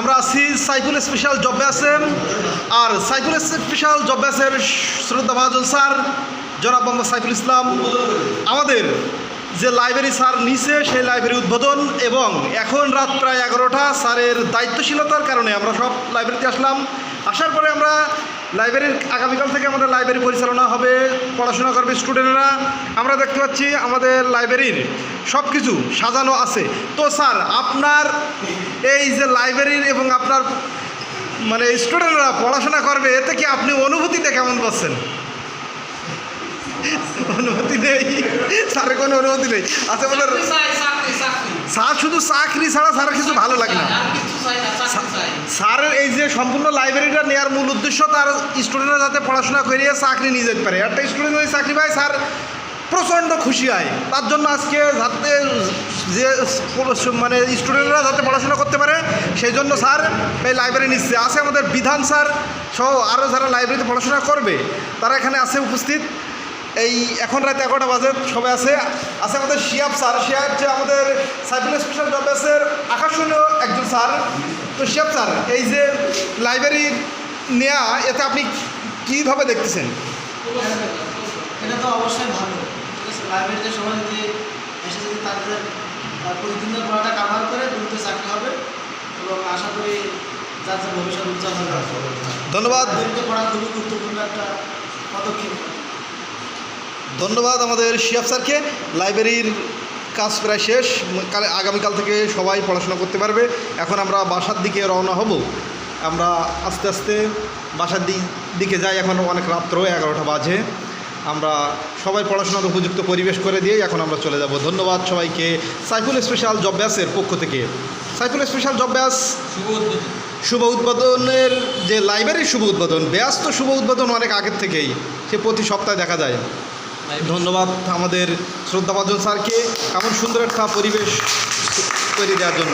আমরা আছি Saiful special job ব্যাচে। আর সাইফুল স্পেশাল জব ব্যাচের শ্রদ্ধা ভাজন স্যার জনাব মোহাম্মদ সাইফুল ইসলাম আমাদের যে লাইব্রেরি স্যার নিচে সেই লাইব্রেরি উদ্বোধন, এবং এখন রাত প্রায় 11টা। স্যারের দায়িত্বশীলতার কারণে আমরা সব লাইব্রেরিতে আসলাম। আসার পরে আমরা লাইব্রেরির আগামীকাল থেকে আমাদের লাইব্রেরি পরিচালনা হবে, পড়াশোনা করবে স্টুডেন্টরা। আমরা দেখতে পাচ্ছি আমাদের লাইব্রেরির সব কিছু সাজানো আছে। তো স্যার, আপনার এই যে লাইব্রেরির এবং আপনার মানে স্টুডেন্টরা পড়াশোনা করবে, এতে কি আপনি অনুভূতিটা কেমন পাচ্ছেন? অনুমতি নেই স্যারের, কোনো অনুমতি নেই। আচ্ছা বলে স্যার শুধু চাকরি ছাড়া স্যারের কিছু ভালো লাগে না। স্যারের এই যে সম্পূর্ণ লাইব্রেরিটা নেওয়ার মূল উদ্দেশ্য তার স্টুডেন্টরা যাতে পড়াশোনা করিয়ে চাকরি নিয়ে যেতে পারে। একটা স্টুডেন্ট যদি চাকরি পায় স্যার প্রচণ্ড খুশি হয়। তার জন্য আজকে যাতে যে মানে স্টুডেন্টরা যাতে পড়াশোনা করতে পারে সেই জন্য স্যার এই লাইব্রেরি নিচ্ছে। আছে আমাদের বিধান স্যার সহ আরও যারা লাইব্রেরিতে পড়াশোনা করবে তারা এখানে আছে উপস্থিত। এই এখন রাত 11টা বাজে, সবাই আছে আমাদের শিয়াব স্যার। শিয়াব যে আমাদের সাইফুল স্পেশাল জব ব্যাচের আকর্ষণীয় একজন স্যার। তো শিয়াব স্যার, এই যে লাইব্রেরি নেওয়া, এতে আপনি কীভাবে দেখতেছেন? এটা তো অবশ্যই ভালো। লাইব্রেরিতে সবাই যদি এসে যদি তাদের প্রতিদিনের পড়াটা কাভার করে দ্রুত চাকরি হবে, এবং আশা করি যার যার ভবিষ্যৎ উজ্জ্বল হবে। ধন্যবাদ। পড়া খুবই গুরুত্বপূর্ণ একটা পদক্ষেপ। ধন্যবাদ আমাদের শিয়াব স্যারকে। লাইব্রেরির কাজ প্রায় শেষ, আগামীকাল থেকে সবাই পড়াশোনা করতে পারবে। এখন আমরা বাসার দিকে রওনা হব। আমরা আস্তে আস্তে বাসার দিকে যাই। এখন অনেক রাত্র, 11টা বাজে। আমরা সবাই পড়াশোনার উপযুক্ত পরিবেশ করে দিয়ে এখন আমরা চলে যাব। ধন্যবাদ সবাইকে সাইফুল স্পেশাল জব ব্যাচের পক্ষ থেকে। সাইফুল স্পেশাল জব ব্যাচ শুভ উদ্বোধনের যে লাইব্রেরির শুভ উদ্বোধন, ব্যাচ তো শুভ উদ্বোধন অনেক আগের থেকেই, সে প্রতি সপ্তাহে দেখা যায়। ধন্যবাদ আমাদের শ্রদ্ধাভাজন স্যারকে এমন সুন্দর একটা পরিবেশ তৈরি দেওয়ার জন্য।